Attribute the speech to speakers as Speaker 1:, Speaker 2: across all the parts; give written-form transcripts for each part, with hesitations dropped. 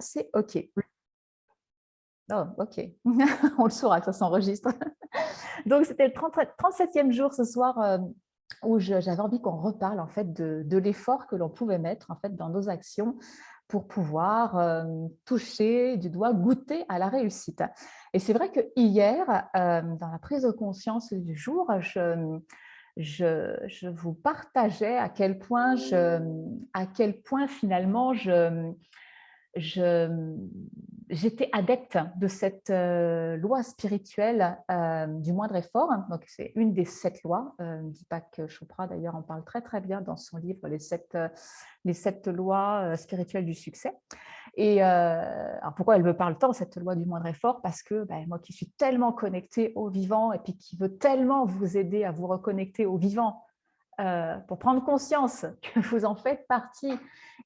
Speaker 1: c'est OK. Oh, OK. On le saura que ça s'enregistre. Donc, c'était le 37e jour ce soir où j'avais envie qu'on reparle en fait de l'effort que l'on pouvait mettre en fait dans nos actions pour pouvoir toucher du doigt, goûter à la réussite. Et c'est vrai que hier, dans la prise de conscience du jour, je vous partageais à quel point finalement je j'étais adepte de cette loi spirituelle du moindre effort. Donc, c'est une des 7 lois. Deepak Chopra, d'ailleurs, en parle très, très bien dans son livre Les 7 lois spirituelles du succès. Et alors pourquoi elle me parle tant, cette loi du moindre effort? Parce que moi qui suis tellement connectée au vivant et puis qui veut tellement vous aider à vous reconnecter au vivant, pour prendre conscience que vous en faites partie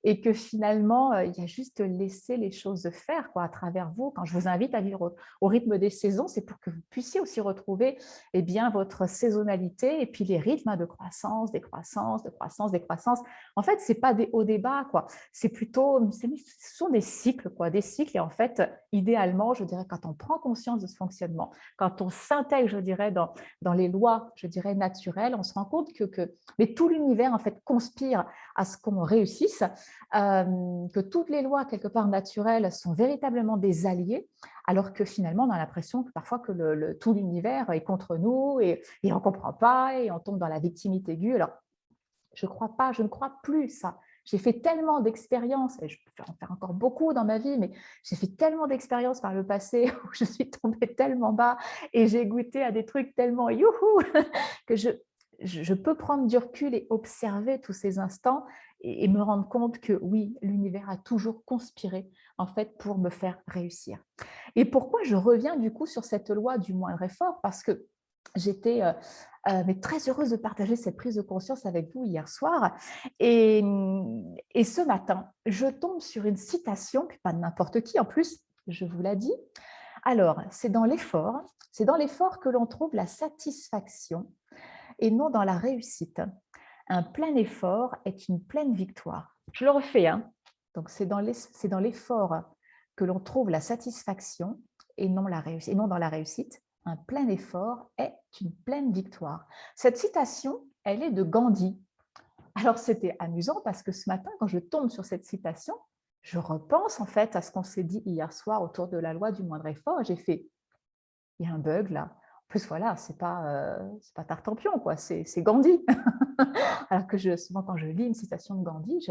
Speaker 1: et que finalement, il y a juste laisser les choses se faire quoi, à travers vous. Quand je vous invite à vivre au rythme des saisons, c'est pour que vous puissiez aussi retrouver eh bien, votre saisonnalité et puis les rythmes de croissance, décroissance, de croissance, décroissance. En fait, ce n'est pas des hauts débats, quoi. C'est plutôt, ce sont des cycles, quoi, des cycles. Et en fait, idéalement, je dirais, quand on prend conscience de ce fonctionnement, quand on s'intègre, je dirais, dans les lois, je dirais, naturelles, on se rend compte mais tout l'univers en fait conspire à ce qu'on réussisse, que toutes les lois quelque part naturelles sont véritablement des alliés, alors que finalement on a l'impression que parfois que tout l'univers est contre nous et on ne comprend pas et on tombe dans la victimité aiguë. Alors je ne crois plus ça. J'ai fait tellement d'expériences, et je peux en faire encore beaucoup dans ma vie, mais j'ai fait tellement d'expériences par le passé où je suis tombée tellement bas et j'ai goûté à des trucs tellement youhou que je peux prendre du recul et observer tous ces instants et me rendre compte que oui, l'univers a toujours conspiré en fait pour me faire réussir. Et pourquoi je reviens du coup sur cette loi du moindre effort? Parce que j'étais mais très heureuse de partager cette prise de conscience avec vous hier soir. Et ce matin, je tombe sur une citation, puis pas de n'importe qui en plus, je vous l'ai dit. Alors, c'est dans l'effort que l'on trouve la satisfaction et non dans la réussite. Un plein effort est une pleine victoire. Je le refais, hein. Donc, c'est dans l'effort que l'on trouve la satisfaction et non dans la réussite. Un plein effort est une pleine victoire. Cette citation, elle est de Gandhi. Alors, c'était amusant parce que ce matin, quand je tombe sur cette citation, je repense en fait à ce qu'on s'est dit hier soir autour de la loi du moindre effort. J'ai fait, il y a un bug là. En plus, voilà, c'est pas Tartampion, quoi, c'est Gandhi. Alors que souvent, quand je lis une citation de Gandhi,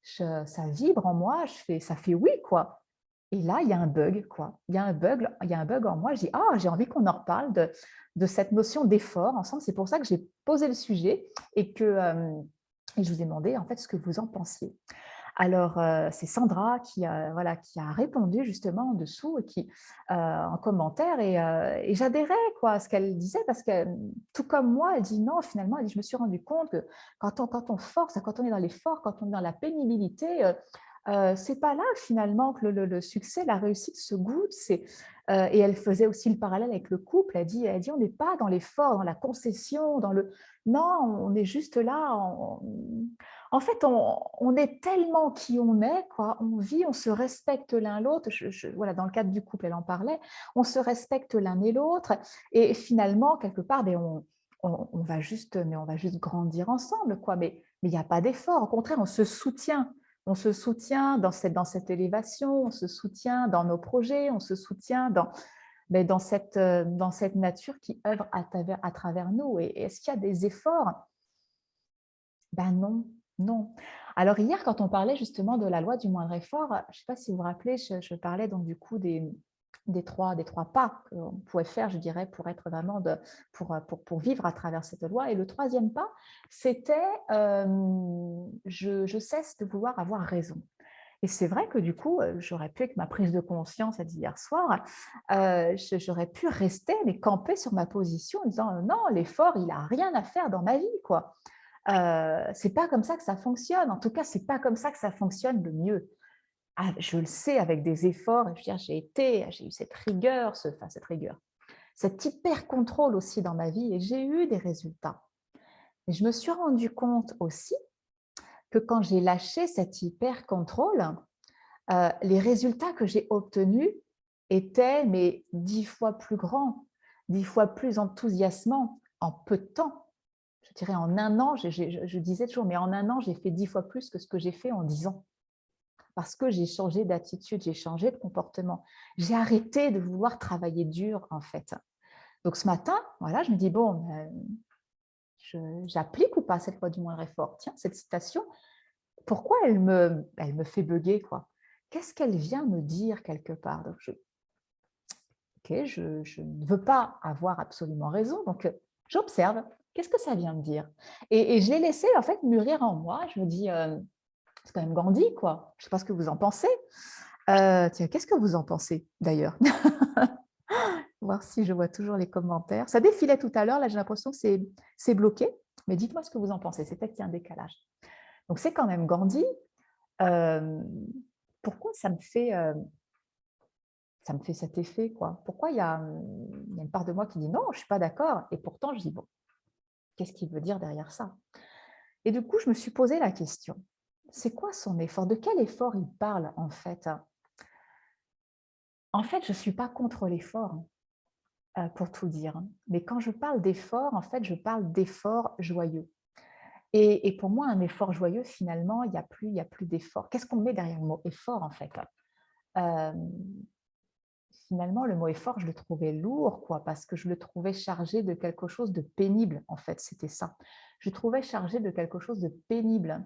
Speaker 1: ça vibre en moi, ça fait oui, quoi. Et là, il y a un bug, quoi. Il y a un bug en moi. Je dis, ah, j'ai envie qu'on en reparle de cette notion d'effort ensemble. C'est pour ça que j'ai posé le sujet et je vous ai demandé en fait ce que vous en pensiez. Alors, c'est Sandra voilà, qui a répondu justement en dessous en commentaire et j'adhérais quoi, à ce qu'elle disait parce que tout comme moi, elle dit non, finalement, elle dit, je me suis rendu compte que quand on force, quand on est dans l'effort, quand on est dans la pénibilité, c'est pas là finalement que le succès, la réussite se goûte. Et elle faisait aussi le parallèle avec le couple. Elle dit on n'est pas dans l'effort, dans la concession, non, on est juste là. En fait, on est tellement qui on est, quoi. On vit, on se respecte l'un l'autre. Voilà, dans le cadre du couple, elle en parlait. On se respecte l'un et l'autre. Et finalement, quelque part, on va juste grandir ensemble, quoi. Mais il n'y a pas d'effort. Au contraire, on se soutient. On se soutient dans cette élévation, on se soutient dans nos projets, on se soutient dans cette nature qui œuvre à travers nous. Et est-ce qu'il y a des efforts? Ben non, non. Alors hier, quand on parlait justement de la loi du moindre effort, je ne sais pas si vous vous rappelez, je parlais donc du coup des trois pas qu'on pouvait faire, je dirais, pour être vraiment pour vivre à travers cette loi. Et le troisième pas, c'était je cesse de vouloir avoir raison. Et c'est vrai que du coup, j'aurais pu, avec ma prise de conscience d'hier soir, j'aurais pu rester, mais camper sur ma position en disant non, l'effort, il n'a rien à faire dans ma vie, quoi. C'est pas comme ça que ça fonctionne. En tout cas, c'est pas comme ça que ça fonctionne le mieux. Ah, je le sais avec des efforts. Je veux dire, j'ai eu cette rigueur, cet hyper contrôle aussi dans ma vie, et j'ai eu des résultats. Et je me suis rendu compte aussi que quand j'ai lâché cet hyper contrôle, les résultats que j'ai obtenus étaient mais 10 fois plus grands, 10 fois plus enthousiasmants en peu de temps. Je dirais en un an, je disais toujours, mais en un an, j'ai fait 10 fois plus que ce que j'ai fait en 10 ans. Parce que j'ai changé d'attitude, j'ai changé de comportement. J'ai arrêté de vouloir travailler dur, en fait. Donc ce matin, voilà, je me dis, bon, j'applique ou pas cette loi du moindre effort? Tiens, cette citation, pourquoi elle me fait bugger, quoi? Qu'est-ce qu'elle vient me dire quelque part? Donc ok, je ne veux pas avoir absolument raison, donc j'observe. Qu'est-ce que ça vient me dire? Et je l'ai laissé en fait mûrir en moi. Je me dis, c'est quand même Gandhi, quoi. Je ne sais pas ce que vous en pensez. Tiens, qu'est-ce que vous en pensez d'ailleurs? Voir si je vois toujours les commentaires. Ça défilait tout à l'heure, là j'ai l'impression que c'est bloqué, mais dites-moi ce que vous en pensez. C'est peut-être qu'il y a un décalage. Donc c'est quand même Gandhi. Euh, Pourquoi ça me fait cet effet, quoi? Pourquoi il y a une part de moi qui dit non, je ne suis pas d'accord, et pourtant je dis bon, qu'est-ce qu'il veut dire derrière ça? Et du coup, je me suis posé la question, c'est quoi son effort? De quel effort il parle en fait? En fait, je ne suis pas contre l'effort, pour tout dire. Mais quand je parle d'effort, en fait, je parle d'effort joyeux. Et pour moi, un effort joyeux, finalement, il y a plus d'effort. Qu'est-ce qu'on met derrière le mot effort, en fait? Euh, Finalement, le mot effort, je le trouvais lourd, quoi, parce que je le trouvais chargé de quelque chose de pénible, en fait, c'était ça. Je le trouvais chargé de quelque chose de pénible.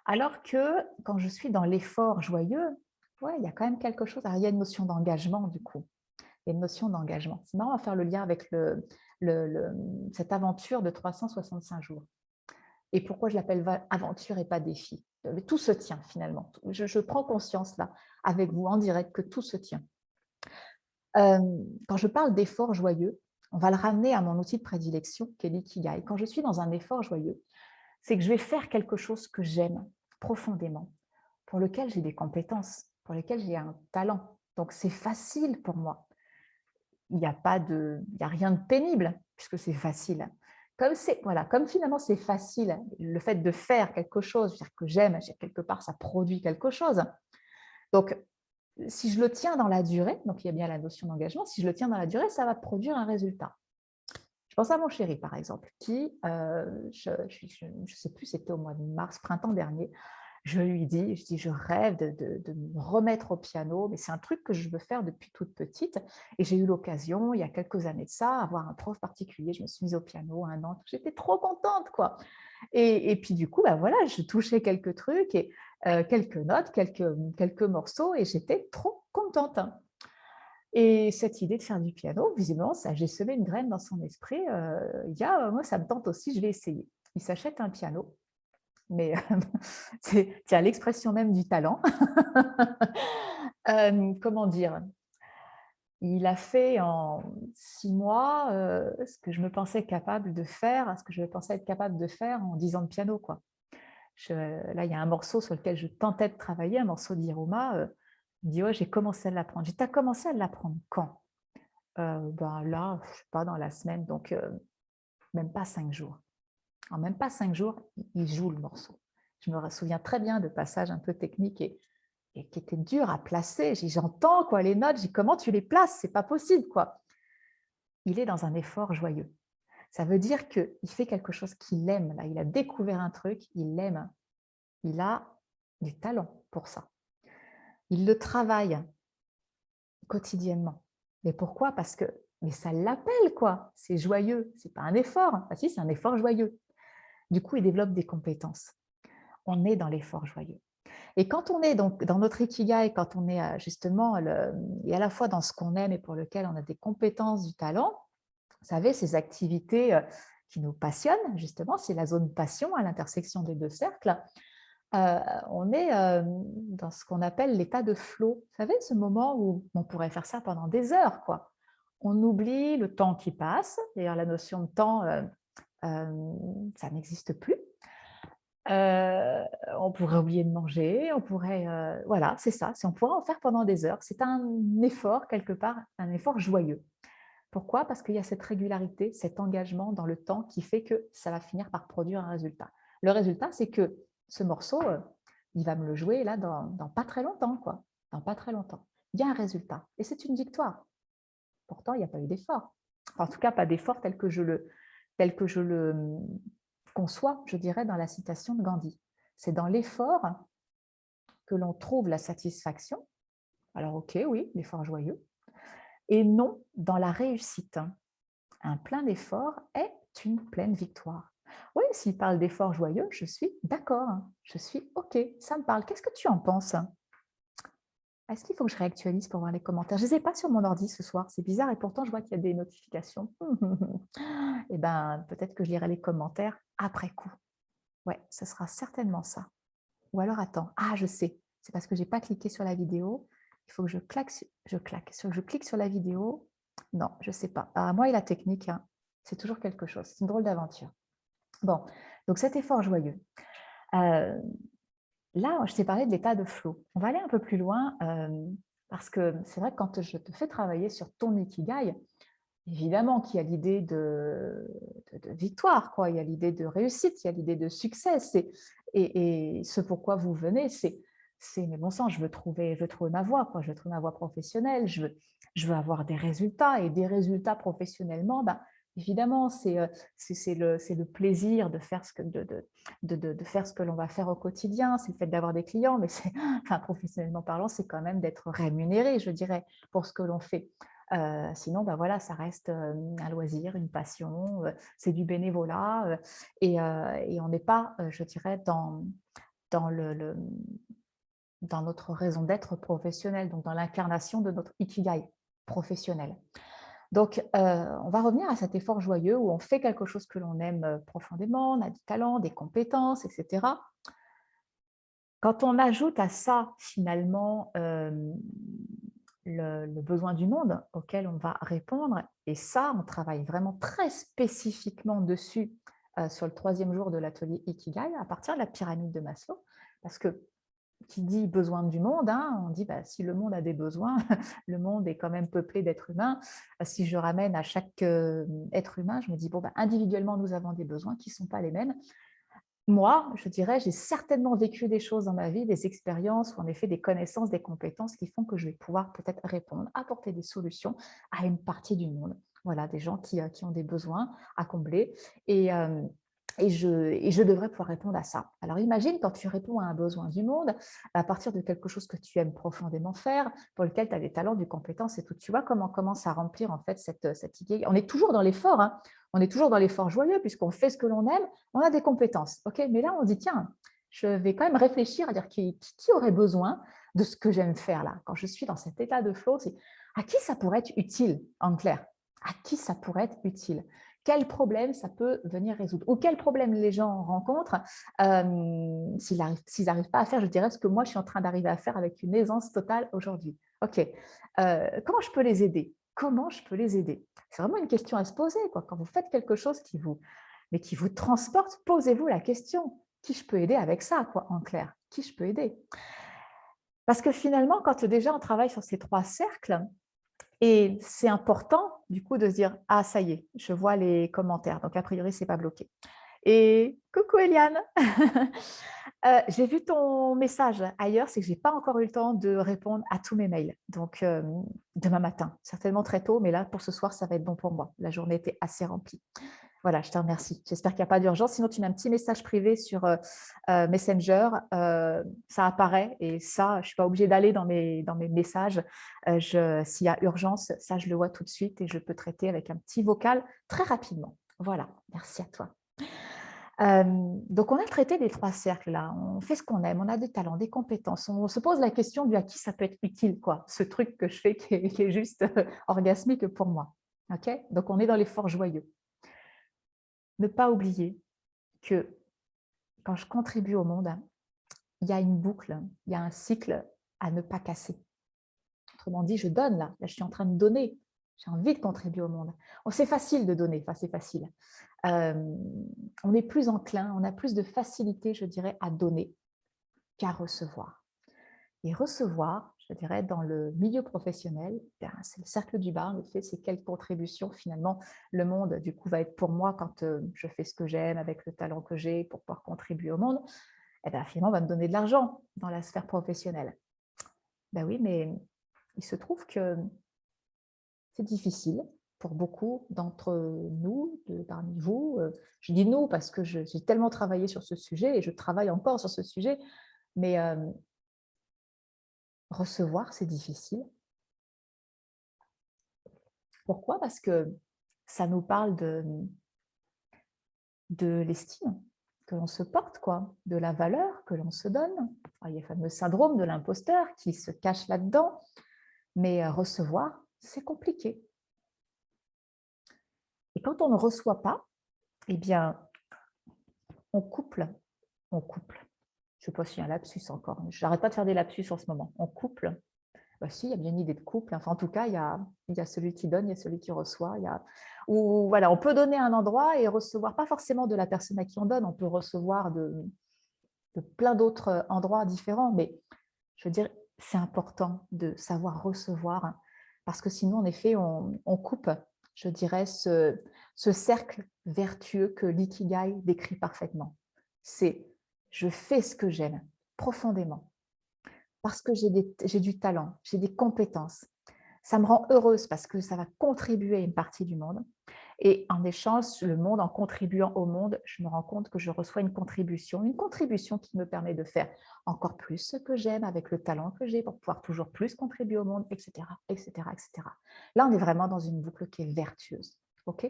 Speaker 1: Alors que quand je suis dans l'effort joyeux, ouais, il y a quand même quelque chose. Alors, il y a une notion d'engagement, du coup. Il y a une notion d'engagement. C'est marrant à faire le lien avec cette aventure de 365 jours. Et pourquoi je l'appelle aventure et pas défi? Tout se tient finalement. Je prends conscience là, avec vous en direct, que tout se tient. Quand je parle d'effort joyeux, on va le ramener à mon outil de prédilection, qui est l'ikigai. Quand je suis dans un effort joyeux, c'est que je vais faire quelque chose que j'aime profondément, pour lequel j'ai des compétences, pour lequel j'ai un talent. Donc, c'est facile pour moi. Il n'y a rien de pénible, puisque c'est facile. Comme finalement c'est facile, le fait de faire quelque chose, dire que j'aime, quelque part, ça produit quelque chose. Donc, si je le tiens dans la durée, donc il y a bien la notion d'engagement, si je le tiens dans la durée, ça va produire un résultat. Je pense à mon chéri, par exemple, qui, je ne sais plus, c'était au mois de mars, printemps dernier, je lui dis, je rêve de me remettre au piano, mais c'est un truc que je veux faire depuis toute petite. Et j'ai eu l'occasion, il y a quelques années de ça, avoir un prof particulier. Je me suis mise au piano 1 an. J'étais trop contente, quoi. Et puis du coup, bah voilà, je touchais quelques trucs et quelques notes, quelques morceaux, et j'étais trop contente. Et cette idée de faire du piano, visiblement, j'ai semé une graine dans son esprit. Moi, ça me tente aussi, je vais essayer. Il s'achète un piano, mais c'est l'expression même du talent. Comment dire? Il a fait en 6 mois ce que je me pensais capable de faire, ce que je pensais être capable de faire en 10 ans de piano, quoi. Là, il y a un morceau sur lequel je tentais de travailler, un morceau d'Iruma. Il me dit, ouais, j'ai commencé à l'apprendre. J'ai dit, t'as commencé à l'apprendre quand? Ben là, je sais pas, dans la semaine, donc même pas 5 jours. En même pas 5 jours, il joue le morceau. Je me souviens très bien de passages un peu techniques et qui étaient durs à placer. J'entends quoi, les notes, comment tu les places? C'est pas possible, quoi. Il est dans un effort joyeux. Ça veut dire qu'il fait quelque chose qu'il aime. Là, il a découvert un truc, il l'aime. Il a du talent pour ça. Il le travaille quotidiennement. Mais pourquoi? Parce que mais ça l'appelle, quoi. C'est joyeux. C'est pas un effort. Ah si, c'est un effort joyeux. Du coup, il développe des compétences. On est dans l'effort joyeux. Et quand on est donc dans notre ikigai, quand on est justement et à la fois dans ce qu'on aime et pour lequel on a des compétences, du talent, vous savez, ces activités qui nous passionnent, justement, c'est la zone passion à l'intersection des deux cercles. On est dans ce qu'on appelle l'état de flow. Vous savez, ce moment où on pourrait faire ça pendant des heures, quoi. On oublie le temps qui passe. D'ailleurs, la notion de temps, ça n'existe plus. On pourrait oublier de manger, on pourrait, voilà, c'est ça, on pourrait en faire pendant des heures. C'est un effort, quelque part, un effort joyeux. Pourquoi? Parce qu'il y a cette régularité, cet engagement dans le temps qui fait que ça va finir par produire un résultat. Le résultat, c'est que ce morceau, il va me le jouer là dans pas très longtemps, quoi. Dans pas très longtemps. Il y a un résultat et c'est une victoire. Pourtant, il n'y a pas eu d'effort. Enfin, en tout cas, pas d'effort tel que je le conçois, je dirais, dans la citation de Gandhi. C'est dans l'effort que l'on trouve la satisfaction. Alors, ok, oui, l'effort joyeux. Et non dans la réussite. Un plein d'effort est une pleine victoire. Oui, s'il parle d'effort joyeux, je suis d'accord. Je suis ok, ça me parle. Qu'est-ce que tu en penses? Est-ce qu'il faut que je réactualise pour voir les commentaires? Je ne les ai pas sur mon ordi ce soir, c'est bizarre et pourtant je vois qu'il y a des notifications. Eh bien, peut-être que je lirai les commentaires après coup. Ouais, ce sera certainement ça. Ou alors, attends, ah, je sais, c'est parce que je n'ai pas cliqué sur la vidéo. Il faut que je clique sur la vidéo. Non, je ne sais pas. Ah, moi et la technique, hein, c'est toujours quelque chose. C'est une drôle d'aventure. Bon, donc cet effort joyeux. Là, je t'ai parlé de l'état de flow. On va aller un peu plus loin parce que c'est vrai que quand je te fais travailler sur ton ikigai, évidemment qu'il y a l'idée de victoire, quoi. Il y a l'idée de réussite, il y a l'idée de succès. Et ce pourquoi vous venez, mais bon sang, je veux trouver ma voie, quoi. Je veux trouver ma voie professionnelle, je veux avoir des résultats et des résultats professionnellement, bah, évidemment, c'est le plaisir de faire de faire ce que l'on va faire au quotidien, c'est le fait d'avoir des clients, mais enfin, professionnellement parlant, c'est quand même d'être rémunéré, je dirais, pour ce que l'on fait. Sinon, bah voilà, ça reste un loisir, une passion, c'est du bénévolat et on n'est pas, je dirais, dans, dans notre raison d'être professionnelle, donc dans l'incarnation de notre ikigai professionnel. Donc, on va revenir à cet effort joyeux où on fait quelque chose que l'on aime profondément, on a du talent, des compétences, etc. Quand on ajoute à ça, finalement, le besoin du monde auquel on va répondre, et ça, on travaille vraiment très spécifiquement dessus sur le 3e jour de l'atelier Ikigai, à partir de la pyramide de Maslow, parce que qui dit besoin du monde, hein, on dit bah, si le monde a des besoins, le monde est quand même peuplé d'êtres humains. Si je ramène à chaque être humain, je me dis bon, bah, individuellement, nous avons des besoins qui ne sont pas les mêmes. Moi, je dirais, j'ai certainement vécu des choses dans ma vie, des expériences ou en effet des connaissances, des compétences qui font que je vais pouvoir peut-être répondre, apporter des solutions à une partie du monde. Voilà, des gens qui ont des besoins à combler et je devrais pouvoir répondre à ça. Alors imagine quand tu réponds à un besoin du monde, à partir de quelque chose que tu aimes profondément faire, pour lequel tu as des talents, des compétences et tout. Tu vois comment on commence à remplir en fait cette idée. On est toujours dans l'effort, hein. On est toujours dans l'effort joyeux puisqu'on fait ce que l'on aime, on a des compétences. Okay, mais là, on dit, tiens, je vais quand même réfléchir à dire qui aurait besoin de ce que j'aime faire là. Quand je suis dans cet état de flow, c'est à qui ça pourrait être utile, en clair? À qui ça pourrait être utile? Quel problème ça peut venir résoudre? Ou quel problème les gens rencontrent s'ils n'arrivent pas à faire, je dirais, ce que moi, je suis en train d'arriver à faire avec une aisance totale aujourd'hui. OK. Comment je peux les aider? Comment je peux les aider? C'est vraiment une question à se poser, quoi. Quand vous faites quelque chose qui vous transporte, posez-vous la question. Qui je peux aider avec ça, quoi, en clair? Qui je peux aider? Parce que finalement, quand déjà on travaille sur ces 3 cercles, et c'est important, du coup, de se dire « Ah, ça y est, je vois les commentaires, donc a priori, ce n'est pas bloqué. » Et coucou Eliane, j'ai vu ton message ailleurs, c'est que je n'ai pas encore eu le temps de répondre à tous mes mails. Donc, demain matin, certainement très tôt, mais là, pour ce soir, ça va être bon pour moi. La journée était assez remplie. Voilà, je te remercie. J'espère qu'il n'y a pas d'urgence. Sinon, tu mets un petit message privé sur Messenger. Ça apparaît et ça, je ne suis pas obligée d'aller dans mes messages. S'il y a urgence, ça, je le vois tout de suite et je peux traiter avec un petit vocal très rapidement. Voilà, merci à toi. Donc, on a traité les 3 cercles là. On fait ce qu'on aime, on a des talents, des compétences. On se pose la question du à qui ça peut être utile, quoi. Ce truc que je fais qui est juste orgasmique pour moi. Okay, donc, on est dans l'effort joyeux. Ne pas oublier que quand je contribue au monde, il y a une boucle, il y a un cycle à ne pas casser. Autrement dit, je donne là, je suis en train de donner, j'ai envie de contribuer au monde. C'est facile de donner, enfin c'est facile. On est plus enclin, on a plus de facilité, je dirais, à donner qu'à recevoir. Et recevoir, je dirais, dans le milieu professionnel, c'est le cercle du bas, en effet, c'est quelle contribution finalement le monde, du coup, va être pour moi quand je fais ce que j'aime, avec le talent que j'ai, pour pouvoir contribuer au monde. eh ben, finalement, on va me donner de l'argent dans la sphère professionnelle. Ben oui, mais il se trouve que c'est difficile pour beaucoup d'entre nous, parmi vous. Je dis nous parce que j'ai tellement travaillé sur ce sujet et je travaille encore sur ce sujet, mais recevoir, c'est difficile. Pourquoi? Parce que ça nous parle de l'estime que l'on se porte, quoi, de la valeur que l'on se donne. Alors, il y a le fameux syndrome de l'imposteur qui se cache là-dedans, mais recevoir, c'est compliqué. Et quand on ne reçoit pas, eh bien, on couple. On couple. Je ne sais pas s'il y a un lapsus encore. Je n'arrête pas de faire des lapsus en ce moment. On couple. Bah, si, il y a bien une idée de couple. Enfin, en tout cas, il y a celui qui donne, il y a celui qui reçoit. Ou, voilà, on peut donner à un endroit et recevoir, pas forcément de la personne à qui on donne, on peut recevoir de plein d'autres endroits différents. Mais je veux dire, c'est important de savoir recevoir parce que sinon, en effet, on coupe, je dirais, ce cercle vertueux que l'ikigai décrit parfaitement. C'est je fais ce que j'aime profondément parce que j'ai du talent, j'ai des compétences. Ça me rend heureuse parce que ça va contribuer à une partie du monde. Et en échange, le monde, en contribuant au monde, je me rends compte que je reçois une contribution qui me permet de faire encore plus ce que j'aime avec le talent que j'ai pour pouvoir toujours plus contribuer au monde, etc., etc., etc. Là, on est vraiment dans une boucle qui est vertueuse. OK?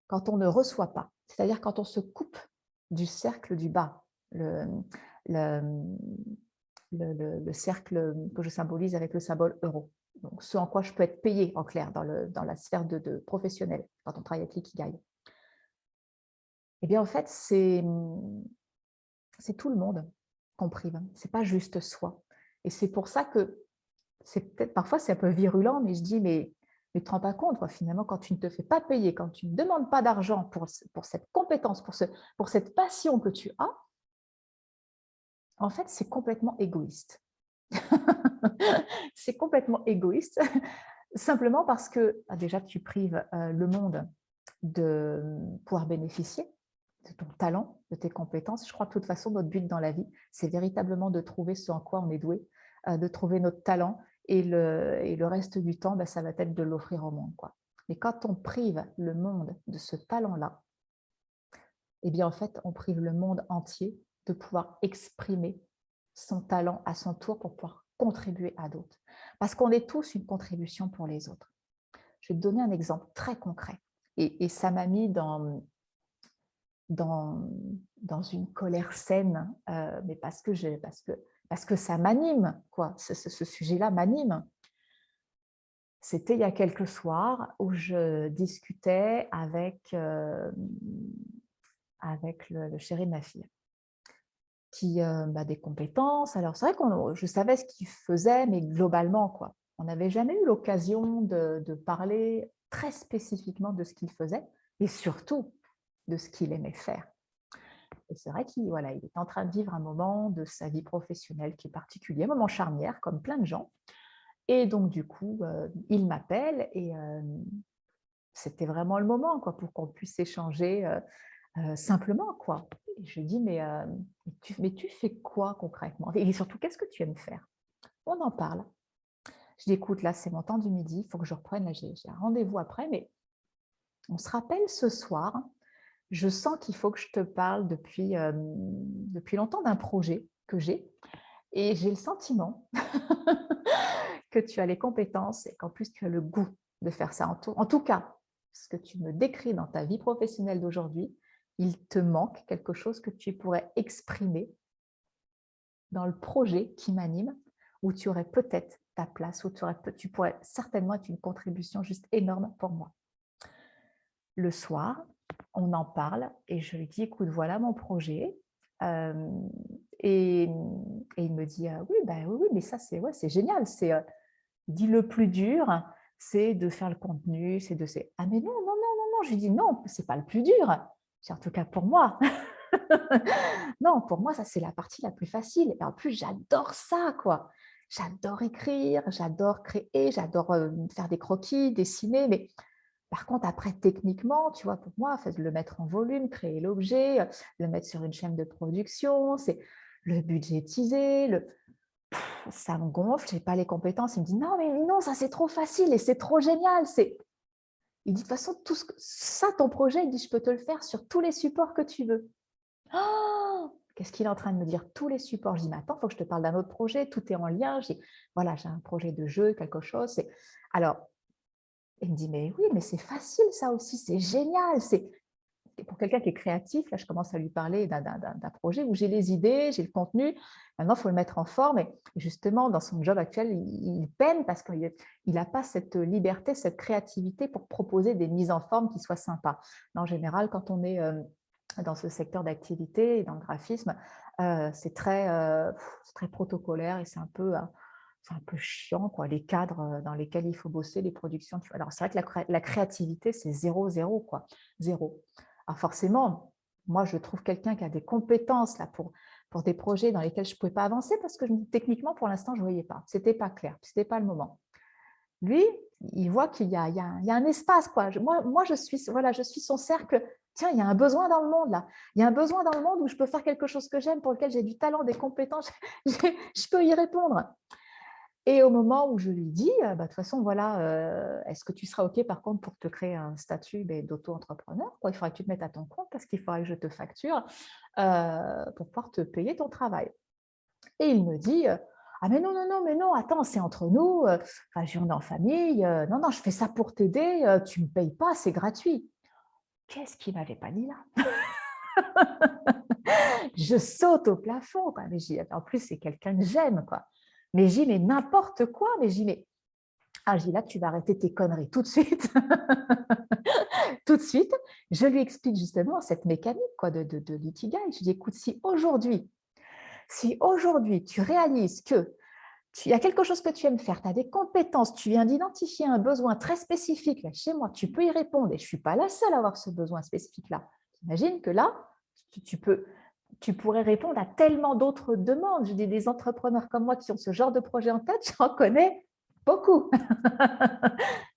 Speaker 1: Quand on ne reçoit pas, c'est-à-dire quand on se coupe du cercle du bas, le, le, le cercle que je symbolise avec le symbole euro. Donc, ce en quoi je peux être payée, en clair, dans la sphère de professionnelle, quand on travaille avec l'ikigai. Eh bien, en fait, c'est tout le monde qu'on prive. Ce n'est pas juste soi. Et c'est pour ça que parfois, c'est un peu virulent, mais je dis, mais tu ne te rends pas compte, quoi, finalement, quand tu ne te fais pas payer, quand tu ne demandes pas d'argent pour cette compétence, pour cette passion que tu as, en fait, c'est complètement égoïste. C'est complètement égoïste, simplement parce que déjà, tu prives le monde de pouvoir bénéficier de ton talent, de tes compétences. Je crois que de toute façon, notre but dans la vie, c'est véritablement de trouver ce en quoi on est doué, de trouver notre talent et le reste du temps, ça va être de l'offrir au monde, quoi. Mais quand on prive le monde de ce talent-là, eh bien, en fait, on prive le monde entier de pouvoir exprimer son talent à son tour pour pouvoir contribuer à d'autres. Parce qu'on est tous une contribution pour les autres. Je vais te donner un exemple très concret. Et ça m'a mis dans une colère saine, mais parce que ça m'anime, quoi. Ce sujet-là m'anime. C'était il y a quelques soirs où je discutais avec le chéri de ma fille, qui a des compétences. Alors, c'est vrai que je savais ce qu'il faisait, mais globalement, quoi. On n'avait jamais eu l'occasion de parler très spécifiquement de ce qu'il faisait et surtout de ce qu'il aimait faire. Et c'est vrai qu'il il est en train de vivre un moment de sa vie professionnelle qui est particulier, un moment charnière, comme plein de gens. Et donc, du coup, il m'appelle et c'était vraiment le moment, quoi, pour qu'on puisse échanger simplement, quoi. Et je lui dis, mais tu fais quoi concrètement? Et surtout, qu'est-ce que tu aimes faire? On en parle. Je dis, écoute, là, c'est mon temps du midi, il faut que je reprenne, là, j'ai un rendez-vous après, mais on se rappelle ce soir. Je sens qu'il faut que je te parle depuis longtemps d'un projet que j'ai et j'ai le sentiment que tu as les compétences et qu'en plus tu as le goût de faire ça. En tout cas, ce que tu me décris dans ta vie professionnelle d'aujourd'hui, il te manque quelque chose que tu pourrais exprimer dans le projet qui m'anime, où tu aurais peut-être ta place, où tu pourrais certainement être une contribution juste énorme pour moi. Le soir, on en parle et je lui dis, écoute, voilà mon projet. Et il me dit, oui, oui, mais ça, c'est génial. Il dit, le plus dur, c'est de faire le contenu. Ah, mais non, non, non, non, non. Je lui dis, non, c'est pas le plus dur. En tout cas, pour moi. Non, pour moi, ça, c'est la partie la plus facile. Et en plus, j'adore ça, quoi. J'adore écrire, j'adore créer, j'adore faire des croquis, dessiner, mais Par contre, après, techniquement, tu vois, pour moi, le mettre en volume, créer l'objet, le mettre sur une chaîne de production, c'est le budgétiser, ça me gonfle, je n'ai pas les compétences. Il me dit, non, mais non, ça c'est trop facile et c'est trop génial. Il dit, de toute façon, ça, ton projet, il dit, je peux te le faire sur tous les supports que tu veux. Oh, qu'est-ce qu'il est en train de me dire? Tous les supports. Je dis, mais attends, il faut que je te parle d'un autre projet, tout est en lien. Je dis, voilà, j'ai un projet de jeu, quelque chose. Alors, il me dit, mais oui, mais c'est facile ça aussi, c'est génial. Pour quelqu'un qui est créatif, là, je commence à lui parler d'un projet où j'ai les idées, j'ai le contenu. Maintenant, il faut le mettre en forme. Et justement, dans son job actuel, il peine parce qu'il n'a pas cette liberté, cette créativité pour proposer des mises en forme qui soient sympas. En général, quand on est dans ce secteur d'activité et dans le graphisme, c'est très protocolaire et c'est un peu chiant, quoi, les cadres dans lesquels il faut bosser, les productions. Alors, c'est vrai que la créativité, c'est 0, quoi, 0. Alors forcément, moi, je trouve quelqu'un qui a des compétences là, pour des projets dans lesquels je ne pouvais pas avancer parce que techniquement, pour l'instant, je ne voyais pas. Ce n'était pas clair, ce n'était pas le moment. Lui, il voit qu'il y a un espace. Quoi. Moi je suis son cercle. Tiens, il y a un besoin dans le monde là. Il y a un besoin dans le monde où je peux faire quelque chose que j'aime, pour lequel j'ai du talent, des compétences. Je peux y répondre. Et au moment où je lui dis, de toute façon, voilà, est-ce que tu seras OK par contre pour te créer un statut d'auto-entrepreneur? Il faudrait que tu te mettes à ton compte parce qu'il faudrait que je te facture pour pouvoir te payer ton travail. Et il me dit, ah mais non, non, non, mais non, attends, c'est entre nous, enfin, on est en famille, non, non, je fais ça pour t'aider, tu ne me payes pas, c'est gratuit. Qu'est-ce qu'il ne m'avait pas dit là? Je saute au plafond, quoi. Mais en plus, c'est quelqu'un que j'aime, quoi. Mais j'ai mais n'importe quoi, mais j'ai mais je dis là, tu vas arrêter tes conneries tout de suite. Tout de suite, je lui explique justement cette mécanique quoi, de l'ikigai. Je dis, écoute, si aujourd'hui tu réalises que il y a quelque chose que tu aimes faire, tu as des compétences, tu viens d'identifier un besoin très spécifique là, chez moi, tu peux y répondre et je ne suis pas la seule à avoir ce besoin spécifique-là. Imagine que là, tu pourrais répondre à tellement d'autres demandes. Je dis, des entrepreneurs comme moi qui ont ce genre de projet en tête, j'en connais beaucoup.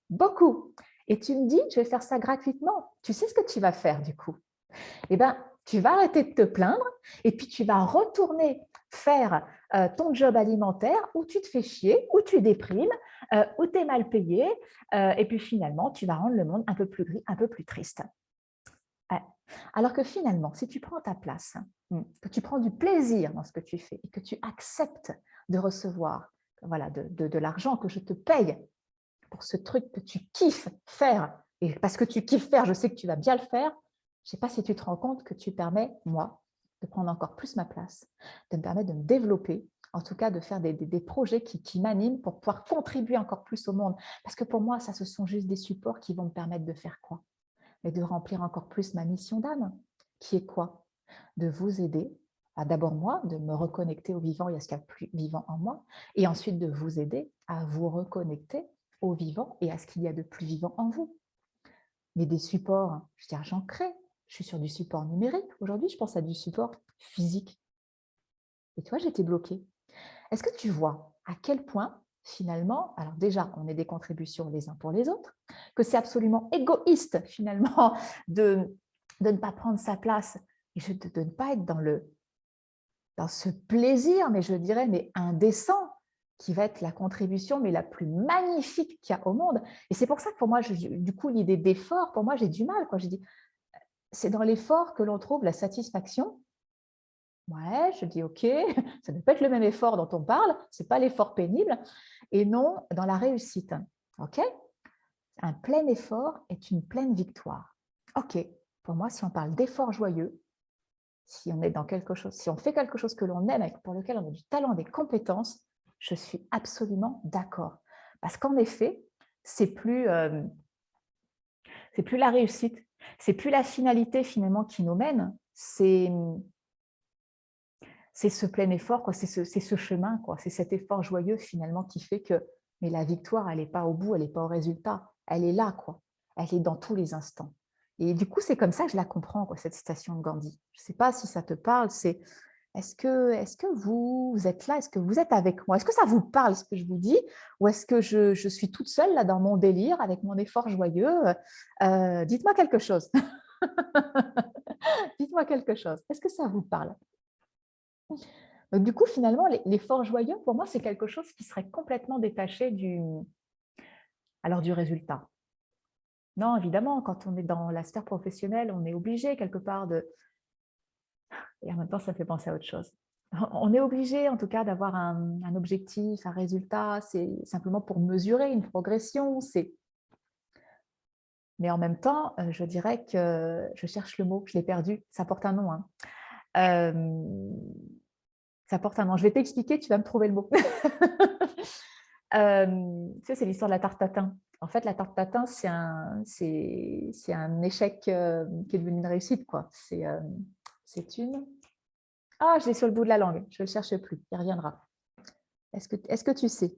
Speaker 1: Beaucoup. Et tu me dis, je vais faire ça gratuitement. Tu sais ce que tu vas faire du coup? Eh bien, tu vas arrêter de te plaindre et puis tu vas retourner faire ton job alimentaire où tu te fais chier, où tu déprimes, où tu es mal payé. Et puis finalement, tu vas rendre le monde un peu plus gris, un peu plus triste. Ouais. Alors que finalement, si tu prends ta place, que tu prends du plaisir dans ce que tu fais et que tu acceptes de recevoir voilà, de l'argent que je te paye pour ce truc que tu kiffes faire, et parce que tu kiffes faire, je sais que tu vas bien le faire, je ne sais pas si tu te rends compte que tu permets, moi, de prendre encore plus ma place, de me permettre de me développer, en tout cas de faire des projets qui m'animent pour pouvoir contribuer encore plus au monde. Parce que pour moi, ça, ce sont juste des supports qui vont me permettre de faire quoi? Mais de remplir encore plus ma mission d'âme, qui est quoi? De vous aider d'abord moi, de me reconnecter au vivant et à ce qu'il y a de plus vivant en moi, et ensuite de vous aider à vous reconnecter au vivant et à ce qu'il y a de plus vivant en vous. Mais des supports, je veux dire, j'en crée. Je suis sur du support numérique. Aujourd'hui, je pense à du support physique. Et tu vois, j'étais bloquée. Est-ce que tu vois à quel point, finalement, alors déjà, on est des contributions les uns pour les autres, que c'est absolument égoïste, finalement, de ne pas prendre sa place et de ne pas être dans ce plaisir, mais je dirais, mais indécent, qui va être la contribution mais la plus magnifique qu'il y a au monde. Et c'est pour ça que pour moi, du coup, l'idée d'effort, pour moi, j'ai du mal. Quand je dis, c'est dans l'effort que l'on trouve la satisfaction. Ouais, je dis OK, ça ne peut pas être le même effort dont on parle, ce n'est pas l'effort pénible, et non dans la réussite. OK? Un plein effort est une pleine victoire. OK, pour moi, si on parle d'effort joyeux, si on est dans quelque chose, si on fait quelque chose que l'on aime, pour lequel on a du talent, des compétences, je suis absolument d'accord. Parce qu'en effet, c'est plus la réussite, c'est plus la finalité finalement qui nous mène, c'est ce plein effort, c'est ce chemin, c'est cet effort joyeux finalement qui fait que mais la victoire, elle n'est pas au bout, elle n'est pas au résultat, elle est là, elle est dans tous les instants. Et du coup, c'est comme ça que je la comprends, cette citation de Gandhi. Je ne sais pas si ça te parle, c'est est-ce que vous êtes là? Est-ce que vous êtes avec moi? Est-ce que ça vous parle ce que je vous dis? Ou est-ce que je suis toute seule là dans mon délire avec mon effort joyeux? Dites-moi quelque chose. Dites-moi quelque chose. Est-ce que ça vous parle? Donc, du coup, finalement, l'effort joyeux, pour moi, c'est quelque chose qui serait complètement détaché du résultat. Non, évidemment, quand on est dans la sphère professionnelle, on est obligé quelque part de… Et en même temps, ça me fait penser à autre chose. On est obligé, en tout cas, d'avoir un objectif, un résultat. C'est simplement pour mesurer une progression. Mais en même temps, je dirais que je cherche le mot, je l'ai perdu. Ça porte un nom, hein. Ça porte un nom. Je vais t'expliquer, tu vas me trouver le mot. Tu sais, c'est l'histoire de la tarte tatin. En fait, la tarte tatin, c'est un échec qui est devenu une réussite, quoi. C'est une… Ah, je l'ai sur le bout de la langue. Je ne le cherche plus. Il reviendra. Est-ce que tu sais?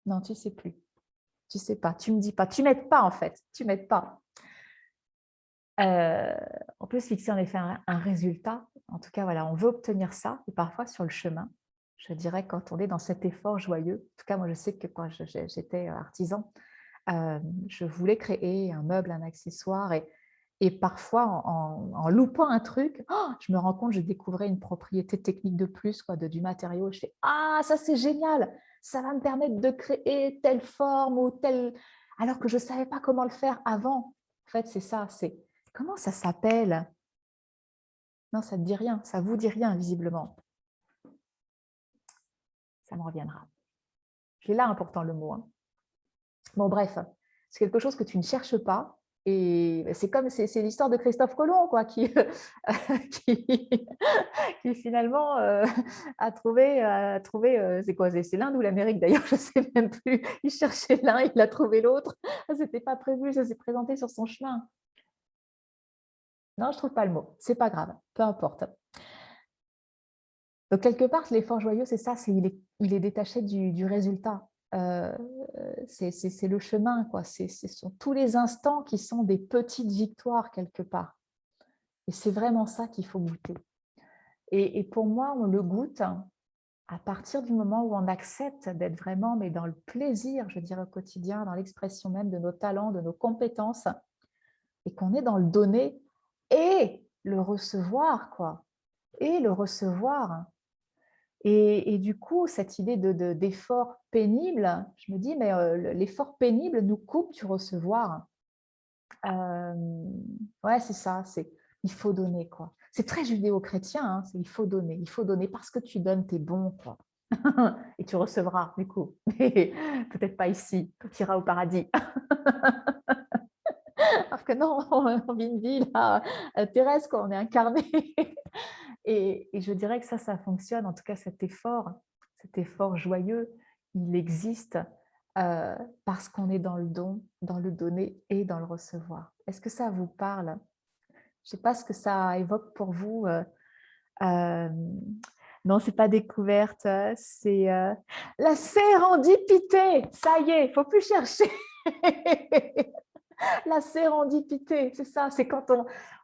Speaker 1: Non, tu ne sais plus. Tu ne sais pas. Tu ne me dis pas. Tu ne m'aides pas, en fait. Tu ne m'aides pas. On peut se fixer en effet un résultat. En tout cas, voilà, on veut obtenir ça. Et parfois, sur le chemin, je dirais, quand on est dans cet effort joyeux, en tout cas, moi, je sais que quand j'étais artisan, je voulais créer un meuble, un accessoire. Et parfois, en loupant un truc, je me rends compte, je découvrais une propriété technique de plus, quoi, du matériau. Je fais « Ah, ça, c'est génial! Ça va me permettre de créer telle forme ou telle… » Alors que je ne savais pas comment le faire avant. En fait, c'est ça, c'est… Comment ça s'appelle? Non, ça ne te dit rien, ça ne vous dit rien, visiblement. Ça me reviendra. J'ai là, pourtant, le mot. Hein. Bon, bref, c'est quelque chose que tu ne cherches pas. Et c'est l'histoire de Christophe Colomb, quoi, qui, qui finalement a trouvé c'est quoi, c'est l'Inde ou l'Amérique d'ailleurs, je ne sais même plus. Il cherchait l'un, il a trouvé l'autre. Ça n'était pas prévu, ça s'est présenté sur son chemin. Non, je ne trouve pas le mot. C'est pas grave, peu importe. Donc, quelque part, l'effort joyeux, c'est ça, il est détaché du résultat. C'est le chemin, quoi. Ce sont tous les instants qui sont des petites victoires, quelque part. Et c'est vraiment ça qu'il faut goûter. Et pour moi, on le goûte à partir du moment où on accepte d'être vraiment, mais dans le plaisir, je dirais, au quotidien, dans l'expression même de nos talents, de nos compétences, et qu'on est dans le donner et le recevoir, quoi. Et le recevoir. Et du coup, cette idée d'effort pénible, je me dis, mais l'effort pénible nous coupe du recevoir. Ouais, c'est ça, il faut donner, quoi. C'est très judéo-chrétien, hein, il faut donner parce que tu donnes, t'es bon, quoi. Et tu recevras, du coup. Mais peut-être pas ici, tu iras au paradis. Alors que non, on vit une vie là, terrestre, quoi, on est incarné. Et je dirais que ça fonctionne, en tout cas cet effort joyeux, il existe parce qu'on est dans le don, dans le donner et dans le recevoir. Est-ce que ça vous parle? Je ne sais pas ce que ça évoque pour vous. Euh, non, ce n'est pas découverte, c'est la sérendipité. Ça y est, il ne faut plus chercher. La sérendipité, c'est ça, c'est quand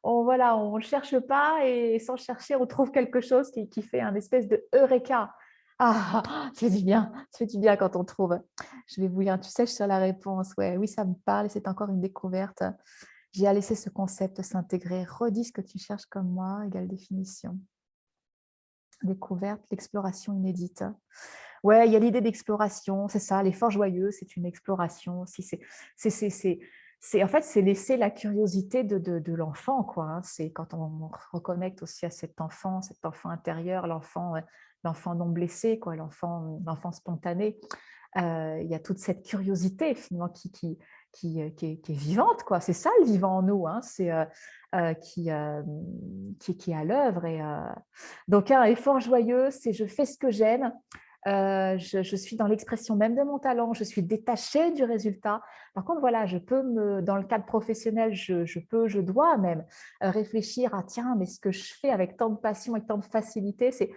Speaker 1: voilà, on ne cherche pas et sans chercher, on trouve quelque chose qui fait un espèce de eureka. Ah, ça fait du bien, ça fait du bien quand on trouve. Je vais vous lire, tu sais, sur la réponse. Ouais, oui, ça me parle et c'est encore une découverte. J'ai à laisser ce concept s'intégrer. Redis ce que tu cherches comme moi, égale définition. Découverte, l'exploration inédite. Ouais, il y a l'idée d'exploration, c'est ça, l'effort joyeux, c'est une exploration aussi. En fait, c'est laisser la curiosité de l'enfant, quoi. Hein. C'est quand on reconnecte aussi à cet enfant intérieur, l'enfant non blessé, quoi, l'enfant spontané. Il y a toute cette curiosité finalement qui est vivante, quoi. C'est ça le vivant en nous, hein. C'est qui est à l'œuvre. Donc, un effort joyeux, c'est je fais ce que j'aime. Je suis dans l'expression même de mon talent, je suis détachée du résultat. Par contre, voilà, dans le cadre professionnel, je dois même réfléchir à tiens, mais ce que je fais avec tant de passion et tant de facilité, c'est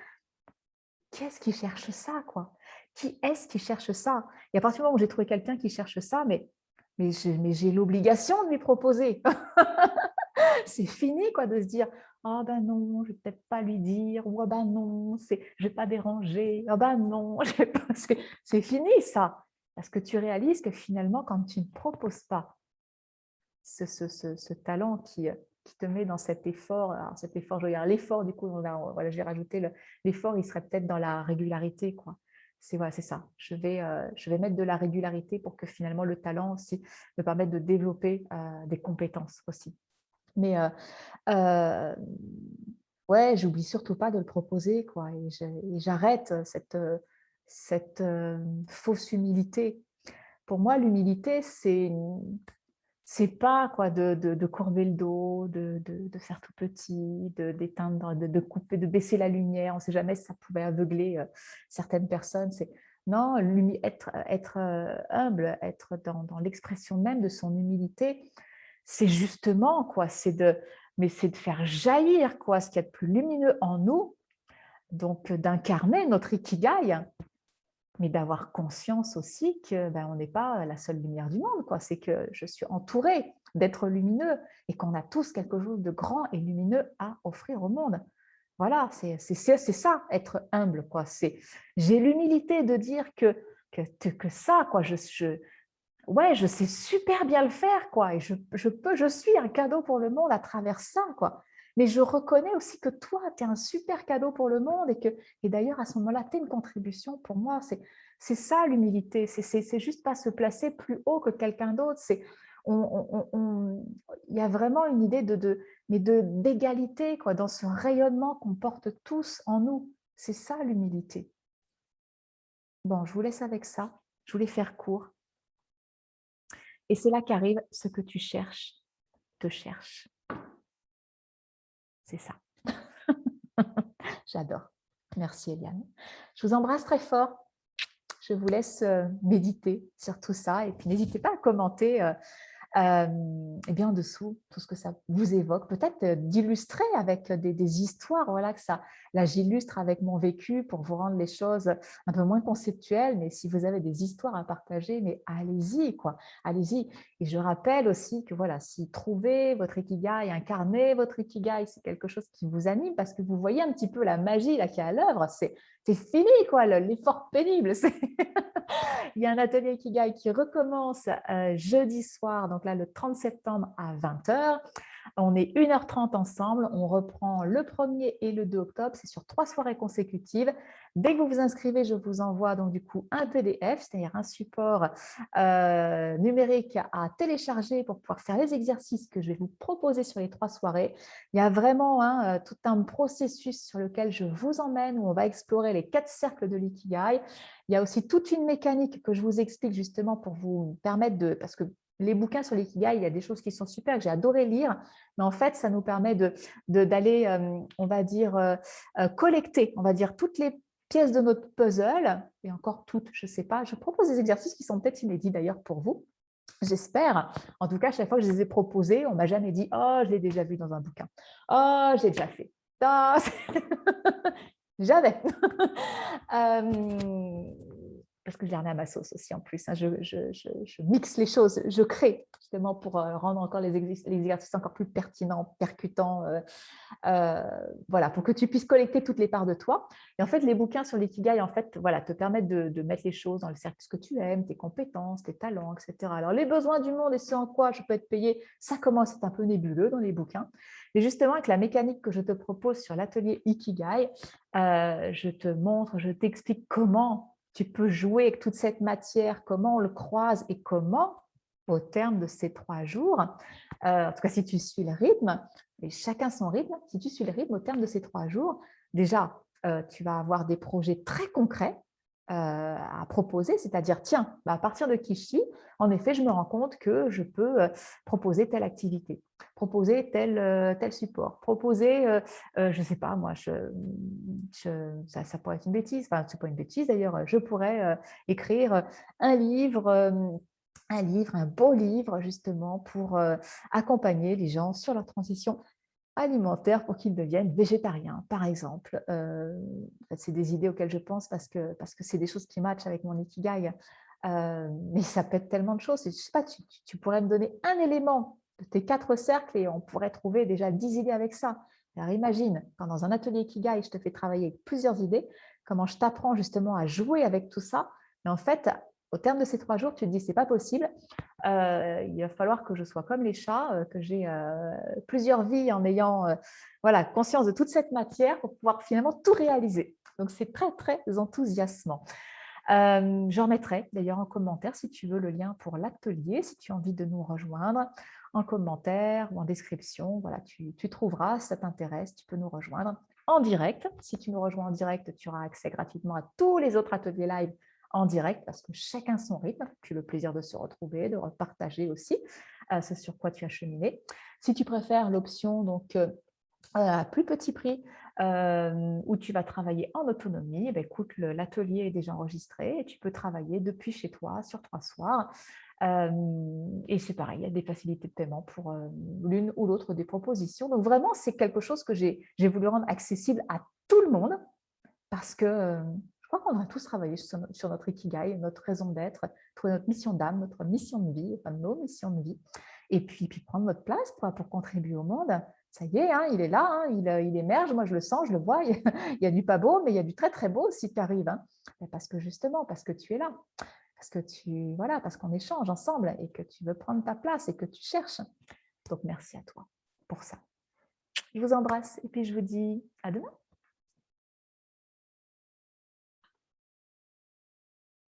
Speaker 1: qui est-ce qui cherche ça, quoi? Qui est-ce qui cherche ça? Et à partir du moment où j'ai trouvé quelqu'un qui cherche ça, mais j'ai l'obligation de lui proposer. c'est fini quoi, de se dire «Ah ben non, je vais peut-être pas lui dire» ou «Ah ben non, je vais pas déranger», «Ah ben non, je vais pas» parce que c'est fini ça. Parce que tu réalises que finalement, quand tu ne proposes pas ce talent qui te met dans cet effort, alors cet effort, je veux dire l'effort du coup, voilà, j'ai rajouté l'effort, il serait peut-être dans la régularité, quoi. C'est voilà, c'est ça. Je vais mettre de la régularité pour que finalement le talent aussi me permette de développer des compétences aussi. Mais ouais, j'oublie surtout pas de le proposer, quoi, et j'arrête cette fausse humilité. Pour moi, l'humilité, c'est pas quoi de courber le dos, de faire tout petit, d'éteindre, de couper, de baisser la lumière. On ne sait jamais si ça pouvait aveugler certaines personnes. C'est non, être humble, être dans l'expression même de son humilité, c'est justement quoi, c'est de faire jaillir quoi ce qu'il y a de plus lumineux en nous, donc d'incarner notre ikigai, mais d'avoir conscience aussi que ben, on n'est pas la seule lumière du monde, quoi. C'est que je suis entourée d'êtres lumineux et qu'on a tous quelque chose de grand et lumineux à offrir au monde. Voilà, c'est ça, être humble, quoi. J'ai l'humilité de dire que ça, quoi, ouais, je sais super bien le faire, quoi, et je suis un cadeau pour le monde à travers ça, quoi. Mais je reconnais aussi que toi, tu es un super cadeau pour le monde et d'ailleurs, à ce moment-là, tu es une contribution pour moi. C'est ça l'humilité, c'est juste pas se placer plus haut que quelqu'un d'autre. Il y a vraiment une idée d'égalité, quoi, dans ce rayonnement qu'on porte tous en nous. C'est ça l'humilité. Bon, je vous laisse avec ça. Je voulais faire court. Et c'est là qu'arrive ce que tu cherches, te cherche. C'est ça. J'adore. Merci Eliane. Je vous embrasse très fort. Je vous laisse méditer sur tout ça et puis n'hésitez pas à commenter et bien en dessous, tout ce que ça vous évoque, peut-être d'illustrer avec des histoires, voilà, que ça, là j'illustre avec mon vécu pour vous rendre les choses un peu moins conceptuelles, mais si vous avez des histoires à partager, mais allez-y, quoi, allez-y. Et je rappelle aussi que voilà, si trouver votre ikigai, incarner votre ikigai, c'est quelque chose qui vous anime parce que vous voyez un petit peu la magie là qui est à l'œuvre, c'est fini, quoi, l'effort pénible, il y a un atelier Ikigai qui recommence jeudi soir, donc là le 30 septembre à 20h. On est 1h30 ensemble. On reprend le 1er et le 2 octobre. C'est sur 3 soirées consécutives. Dès que vous vous inscrivez, je vous envoie donc du coup un PDF, c'est-à-dire un support numérique à télécharger pour pouvoir faire les exercices que je vais vous proposer sur les 3 soirées. Il y a vraiment tout un processus sur lequel je vous emmène où on va explorer les 4 cercles de l'Ikigai. Il y a aussi toute une mécanique que je vous explique justement pour vous permettre de… Parce que les bouquins sur l'ikigai, il y a des choses qui sont super, que j'ai adoré lire, mais en fait, ça nous permet d'aller, on va dire, collecter, on va dire, toutes les pièces de notre puzzle, et encore toutes, je ne sais pas. Je propose des exercices qui sont peut-être inédits d'ailleurs pour vous. J'espère. En tout cas, chaque fois que je les ai proposés, on ne m'a jamais dit « Oh, je l'ai déjà vu dans un bouquin. Oh, j'ai déjà fait. Oh, » Jamais. Parce que je les remets à ma sauce aussi en plus. Hein. Je mixe les choses, je crée justement pour rendre encore les exercices encore plus pertinents, percutants, voilà, pour que tu puisses collecter toutes les parts de toi. Et en fait, les bouquins sur l'ikigai, en fait, voilà, te permettent de mettre les choses dans le cercle, ce que tu aimes, tes compétences, tes talents, etc. Alors, les besoins du monde et ce en quoi je peux être payé, ça commence à être un peu nébuleux dans les bouquins. Mais justement, avec la mécanique que je te propose sur l'atelier Ikigai, je te montre, je t'explique comment tu peux jouer avec toute cette matière, comment on le croise et comment, au terme de ces 3 jours, en tout cas si tu suis le rythme, et chacun son rythme, si tu suis le rythme au terme de ces 3 jours, déjà, tu vas avoir des projets très concrets à proposer, c'est-à-dire, tiens, bah, à partir de Kishi, en effet, je me rends compte que je peux proposer telle activité, proposer tel support, proposer, je ne sais pas, moi, ça pourrait être une bêtise, enfin, ce n'est pas une bêtise d'ailleurs, je pourrais écrire un livre, un beau livre justement pour accompagner les gens sur leur transition alimentaire pour qu'ils deviennent végétariens, par exemple. C'est des idées auxquelles je pense parce que c'est des choses qui matchent avec mon ikigai. Mais ça peut être tellement de choses. Je sais pas, tu pourrais me donner un élément de tes 4 cercles et on pourrait trouver déjà 10 idées avec ça. Alors imagine, quand dans un atelier Ikigai, je te fais travailler avec plusieurs idées, comment je t'apprends justement à jouer avec tout ça. Mais en fait, au terme de ces 3 jours, tu te dis, c'est pas possible. Il va falloir que je sois comme les chats, que j'ai plusieurs vies en ayant voilà, conscience de toute cette matière pour pouvoir finalement tout réaliser. Donc, c'est très, très enthousiasmant. Je remettrai d'ailleurs en commentaire, si tu veux, le lien pour l'atelier, si tu as envie de nous rejoindre, en commentaire ou en description. Voilà, tu trouveras, si ça t'intéresse, tu peux nous rejoindre en direct. Si tu nous rejoins en direct, tu auras accès gratuitement à tous les autres ateliers live en direct parce que chacun son rythme, puis le plaisir de se retrouver, de repartager aussi ce sur quoi tu as cheminé. Si tu préfères l'option donc à plus petit prix où tu vas travailler en autonomie, eh écoute, l'atelier est déjà enregistré et tu peux travailler depuis chez toi sur 3 soirs. Et c'est pareil, il y a des facilités de paiement pour l'une ou l'autre des propositions. Donc vraiment, c'est quelque chose que j'ai voulu rendre accessible à tout le monde parce que je crois qu'on a tous travaillé sur notre ikigai, notre raison d'être, trouver notre mission d'âme, notre mission de vie, enfin nos missions de vie, et puis prendre notre place pour contribuer au monde. Ça y est, hein, il est là, hein, il émerge, moi je le sens, je le vois, il y a du pas beau, mais il y a du très très beau si tu arrives. Hein. Parce que justement, parce que tu es là, voilà, parce qu'on échange ensemble et que tu veux prendre ta place et que tu cherches. Donc merci à toi pour ça. Je vous embrasse et puis je vous dis à demain.